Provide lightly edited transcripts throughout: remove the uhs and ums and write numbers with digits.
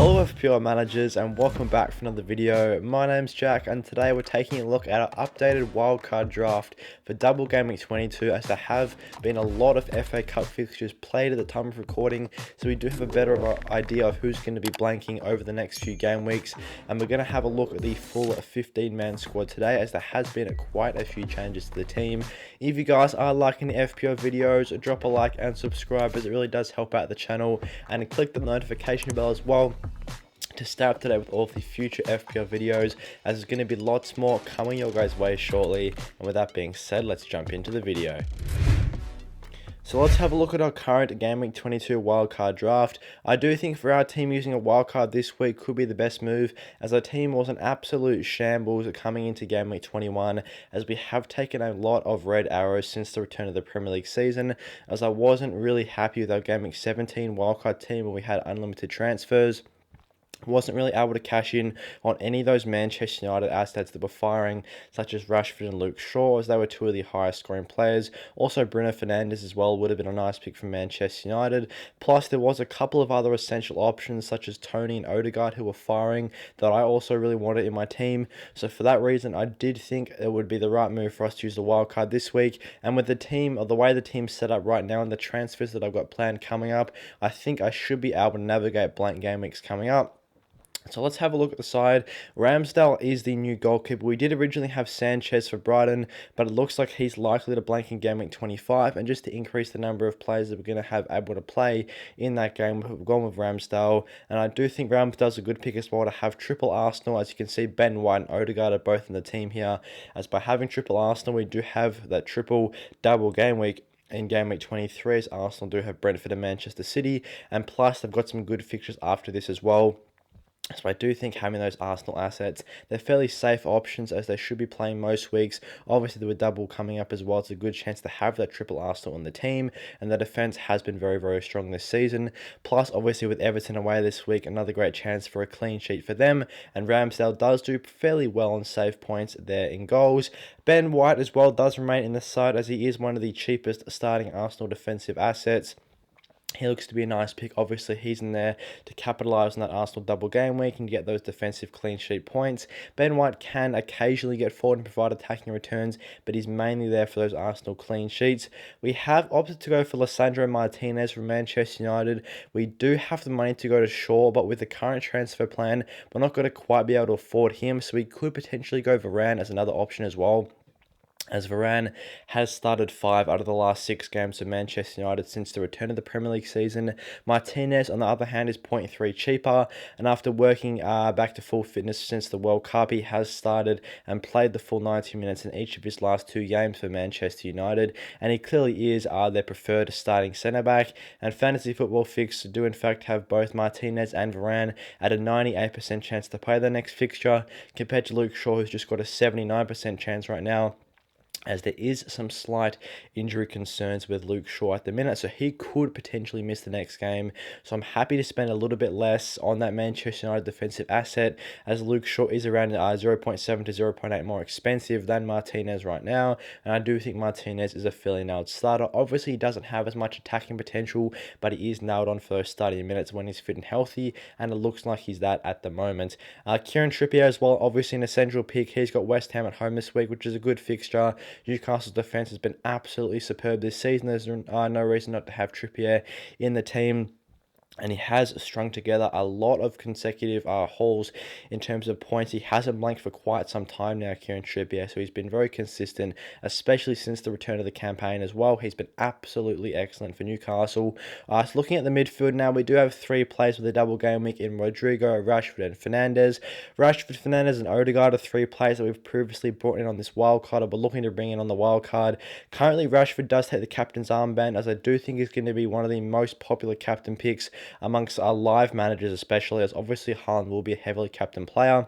Hello FPL managers and welcome back for another video. My name's Jack and today we're taking a look at our updated wildcard draft for Double Game Week 22, as there have been a lot of FA Cup fixtures played at the time of recording, so we do have a better idea of who's going to be blanking over the next few game weeks, and we're going to have a look at the full 15-man squad today, as there has been quite a few changes to the team. If you guys are liking the FPL videos, drop a like and subscribe, as it really does help out the channel, and click the notification bell as well to stay up to date with all of the future FPL videos, as there's going to be lots more coming your guys' way shortly. And with that being said, let's jump into the video. So let's have a look at our current Game Week 22 wildcard draft. I do think for our team, using a wildcard this week could be the best move, as our team was an absolute shambles coming into Game Week 21, as we have taken a lot of red arrows since the return of the Premier League season, as I wasn't really happy with our Game Week 17 wildcard team where we had unlimited transfers. Wasn't really able to cash in on any of those Manchester United assets that were firing, such as Rashford and Luke Shaw, as they were two of the highest scoring players. Also Bruno Fernandes as well would have been a nice pick from Manchester United. Plus there was a couple of other essential options such as Tony and Odegaard who were firing that I also really wanted in my team. So for that reason, I did think it would be the right move for us to use the wild card this week. And with the team, or the way the team's set up right now and the transfers that I've got planned coming up, I think I should be able to navigate blank game weeks coming up. So let's have a look at the side. Ramsdale is the new goalkeeper. We did originally have Sanchez for Brighton, but it looks like he's likely to blank in Game Week 25. And just to increase the number of players that we're going to have able to play in that game, we've gone with Ramsdale. And I do think Ramsdale's a good pick as well to have triple Arsenal. As you can see, Ben White and Odegaard are both in the team here. As by having triple Arsenal, we do have that triple double game week in Game Week 23, as Arsenal do have Brentford and Manchester City. And plus, they've got some good fixtures after this as well. So I do think having those Arsenal assets, they're fairly safe options, as they should be playing most weeks. Obviously, with double coming up as well, it's a good chance to have that triple Arsenal on the team, and the defence has been very, very strong this season. Plus, obviously, with Everton away this week, another great chance for a clean sheet for them, and Ramsdale does do fairly well on save points there in goals. Ben White as well does remain in the side, as he is one of the cheapest starting Arsenal defensive assets. He looks to be a nice pick. Obviously, he's in there to capitalise on that Arsenal double game week and get those defensive clean sheet points. Ben White can occasionally get forward and provide attacking returns, but he's mainly there for those Arsenal clean sheets. We have opted to go for Lisandro Martinez from Manchester United. We do have the money to go to Shaw, but with the current transfer plan, we're not going to quite be able to afford him, so we could potentially go Varane as another option as well, as Varane has started 5 out of the last 6 games for Manchester United since the return of the Premier League season. Martinez, on the other hand, is 0.3 cheaper, and after working back to full fitness since the World Cup, he has started and played the full 90 minutes in each of his last 2 games for Manchester United, and he clearly is their preferred starting centre-back. And Fantasy Football Fix do in fact have both Martinez and Varane at a 98% chance to play their next fixture, compared to Luke Shaw, who's just got a 79% chance right now, as there is some slight injury concerns with Luke Shaw at the minute, so he could potentially miss the next game. So I'm happy to spend a little bit less on that Manchester United defensive asset, as Luke Shaw is around 0.7 to 0.8 more expensive than Martinez right now, and I do think Martinez is a fairly nailed starter. Obviously, he doesn't have as much attacking potential, but he is nailed on for those starting minutes when he's fit and healthy, and it looks like he's that at the moment. Kieran Trippier as well, obviously an essential pick. He's got West Ham at home this week, which is a good fixture. Newcastle's defence has been absolutely superb this season. There's no reason not to have Trippier in the team. And he has strung together a lot of consecutive hauls in terms of points. He hasn't blanked for quite some time now, Kieran Trippier, so he's been very consistent, especially since the return of the campaign as well. He's been absolutely excellent for Newcastle. So looking at the midfield now, we do have 3 players with a double game week in Rodrigo, Rashford and Fernandes. Rashford, Fernandes and Odegaard are 3 players that we've previously brought in on this wild card, or we're looking to bring in on the wild card. Currently, Rashford does take the captain's armband, as I do think he's going to be one of the most popular captain picks amongst our live managers, especially, as obviously Haaland will be a heavily captain player.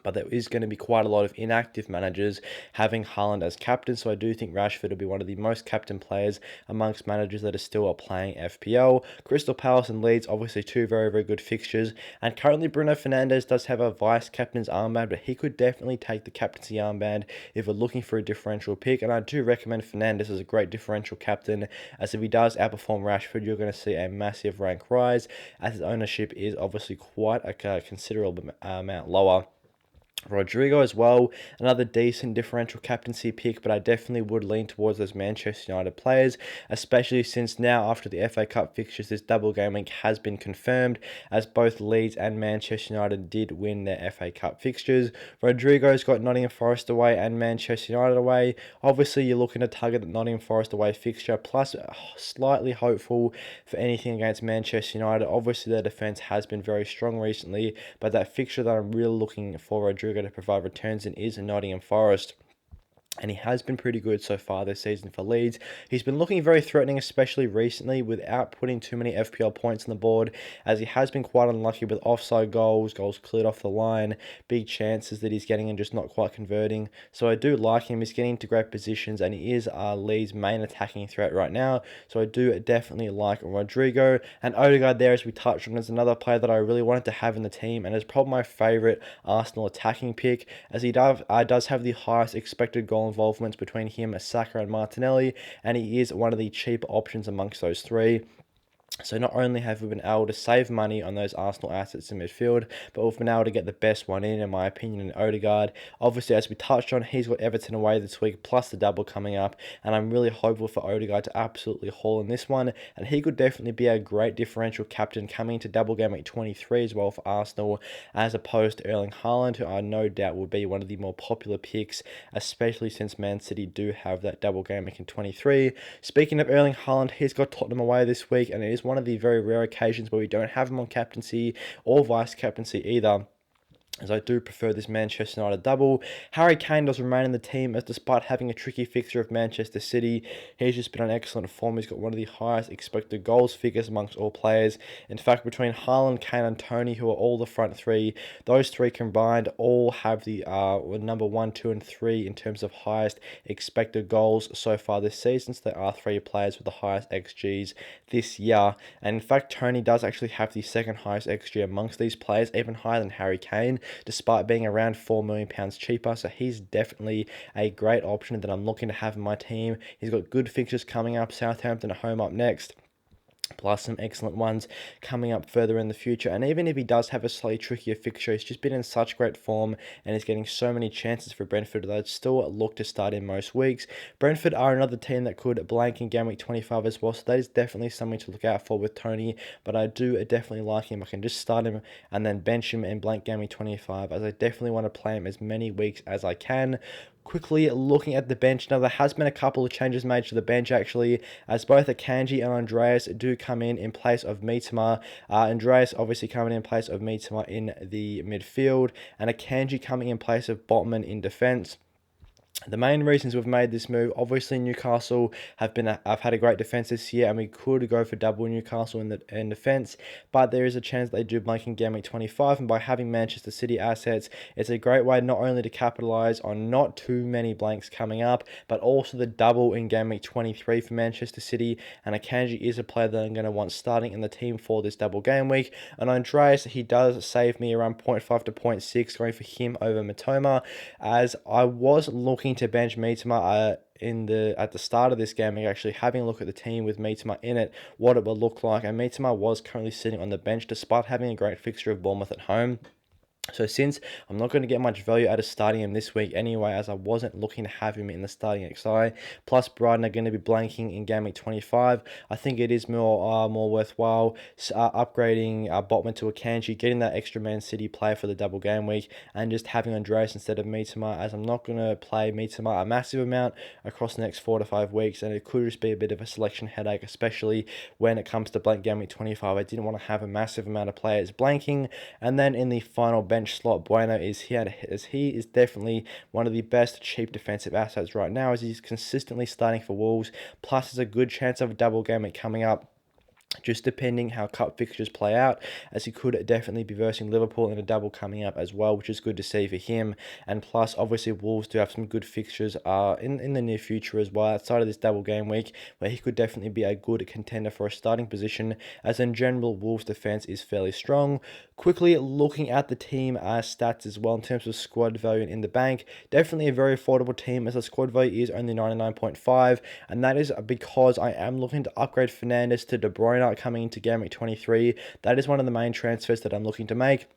But there is going to be quite a lot of inactive managers having Haaland as captain, so I do think Rashford will be one of the most captain players amongst managers that are still playing FPL. Crystal Palace and Leeds, obviously two very, very good fixtures, and currently Bruno Fernandes does have a vice-captain's armband, but he could definitely take the captaincy armband if we're looking for a differential pick, and I do recommend Fernandes as a great differential captain, as if he does outperform Rashford, you're going to see a massive rank rise, as his ownership is obviously quite a considerable amount lower. Rodrigo as well, another decent differential captaincy pick, but I definitely would lean towards those Manchester United players, especially since now after the FA Cup fixtures, this double game week has been confirmed, as both Leeds and Manchester United did win their FA Cup fixtures. Rodrigo's got Nottingham Forest away and Manchester United away. Obviously, you're looking to target the Nottingham Forest away fixture, plus slightly hopeful for anything against Manchester United. Obviously, their defence has been very strong recently, but that fixture that I'm really looking for Rodrigo to provide returns in is Nottingham Forest. And he has been pretty good so far this season for Leeds. He's been looking very threatening, especially recently, without putting too many FPL points on the board, as he has been quite unlucky with offside goals, goals cleared off the line, big chances that he's getting and just not quite converting. So I do like him. He's getting into great positions, and he is Leeds' main attacking threat right now. So I do definitely like Rodrigo. And Odegaard there, as we touched on, is another player that I really wanted to have in the team, and is probably my favourite Arsenal attacking pick, as he does have the highest expected goal involvements between him, Saka and Martinelli, and he is one of the cheaper options amongst those three. So not only have we been able to save money on those Arsenal assets in midfield, but we've been able to get the best one in my opinion, in Odegaard. Obviously, as we touched on, he's got Everton away this week, plus the double coming up, and I'm really hopeful for Odegaard to absolutely haul in this one, and he could definitely be a great differential captain coming to double game week 23 as well for Arsenal, as opposed to Erling Haaland, who I no doubt will be one of the more popular picks, especially since Man City do have that double game week in 23. Speaking of Erling Haaland, he's got Tottenham away this week, and it is one of the very rare occasions where we don't have him on captaincy or vice captaincy either, as I do prefer this Manchester United double. Harry Kane does remain in the team, as despite having a tricky fixture of Manchester City, he's just been on excellent form. He's got one of the highest expected goals figures amongst all players. In fact, between Haaland, Kane and Tony, who are all the front three, those three combined all have the number 1, 2 and 3 in terms of highest expected goals so far this season. So there are three players with the highest XGs this year, and in fact Tony does actually have the second highest XG amongst these players, even higher than Harry Kane, despite being around £4 million cheaper. So he's definitely a great option that I'm looking to have in my team. He's got good fixtures coming up, Southampton at home up next, plus some excellent ones coming up further in the future. And even if he does have a slightly trickier fixture, he's just been in such great form and is getting so many chances for Brentford that I'd still look to start in most weeks. Brentford are another team that could blank in game week 25 as well, so that is definitely something to look out for with Tony, but I do definitely like him. I can just start him and then bench him in blank game week 25, as I definitely want to play him as many weeks as I can. Quickly looking at the bench, now there has been a couple of changes made to the bench actually, as both Akanji and Andreas do come in place of Mitoma. Andreas obviously coming in place of Mitoma in the midfield, and Akanji coming in place of Botman in defence. The main reasons we've made this move, obviously Newcastle have had a great defence this year, and we could go for double Newcastle in defence, but there is a chance they do blank in game week 25, and by having Manchester City assets, it's a great way not only to capitalise on not too many blanks coming up, but also the double in game week 23 for Manchester City. And Akanji is a player that I'm going to want starting in the team for this double game week. And Andreas, he does save me around 0.5 to 0.6, going for him over Mitoma, as I was looking to bench Mitoma at the start of this game, and actually having a look at the team with Mitoma in it, what it would look like. And Mitoma was currently sitting on the bench despite having a great fixture of Bournemouth at home. So since I'm not going to get much value out of starting him this week anyway, as I wasn't looking to have him in the starting XI, plus Brighton are going to be blanking in game week 25, I think it is more worthwhile upgrading Botman to Akanji, getting that extra Man City player for the double game week, and just having Andreas instead of Mitoma, as I'm not going to play Mitoma a massive amount across the next 4 to 5 weeks, and it could just be a bit of a selection headache, especially when it comes to blank game week 25. I didn't want to have a massive amount of players blanking. And then in the final bench slot, Bueno is here, as he is definitely one of the best cheap defensive assets right now, as he's consistently starting for Wolves, plus there's a good chance of a double game week coming up. just depending how cup fixtures play out, as he could definitely be versing Liverpool in a double coming up as well, which is good to see for him. And plus, obviously, Wolves do have some good fixtures in the near future as well, outside of this double game week, where he could definitely be a good contender for a starting position, as in general, Wolves' defense is fairly strong. Quickly looking at the team stats as well in terms of squad value in the bank, definitely a very affordable team, as the squad value is only 99.5, and that is because I am looking to upgrade Fernandes to De Bruyne coming into Game Week 23. That is one of the main transfers that I'm looking to make.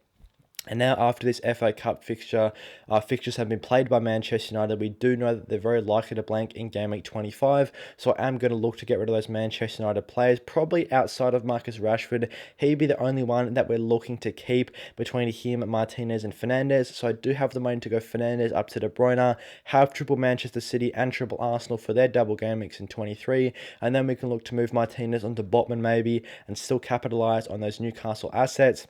And now after this FA Cup fixture, fixtures have been played by Manchester United. We do know that they're very likely to blank in Game Week 25. So I am going to look to get rid of those Manchester United players, probably outside of Marcus Rashford. He'd be the only one that we're looking to keep between him, Martinez and Fernandes. So I do have the money to go Fernandes up to De Bruyne, have triple Manchester City and triple Arsenal for their double game weeks in 23. And then we can look to move Martinez onto Botman maybe and still capitalise on those Newcastle assets.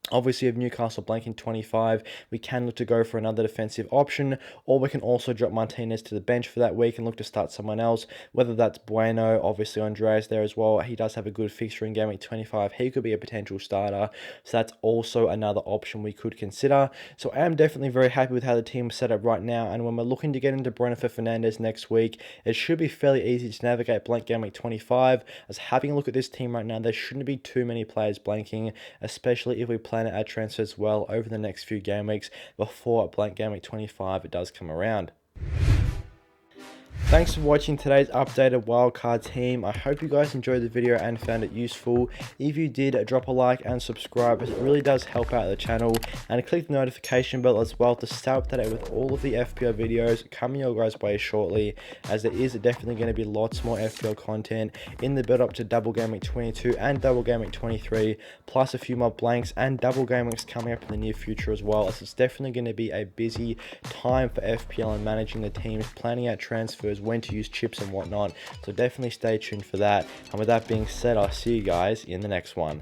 Obviously, if Newcastle blank in 25, we can look to go for another defensive option, or we can also drop Martinez to the bench for that week and look to start someone else, whether that's Bueno. Obviously, Andreas there as well. He does have a good fixture in Game Week 25. He could be a potential starter, so that's also another option we could consider. So I am definitely very happy with how the team is set up right now, and when we're looking to get into Breno for Fernandes next week, it should be fairly easy to navigate blank Game Week 25. As having a look at this team right now, there shouldn't be too many players blanking, especially if we plan to add transfers well over the next few game weeks before blank Game Week 25 it does come around. Thanks for watching today's updated wildcard team. I hope you guys enjoyed the video and found it useful. If you did, drop a like and subscribe, as it really does help out the channel. And click the notification bell as well to stay up to date with all of the FPL videos coming your guys' way shortly, as there is definitely going to be lots more FPL content in the build up to double game week 22 and double game week 23, plus a few more blanks and double game weeks coming up in the near future as well, as it's definitely going to be a busy time for FPL and managing the teams, planning out transfers, when to use chips and whatnot. So definitely stay tuned for that. And with that being said, I'll see you guys in the next one.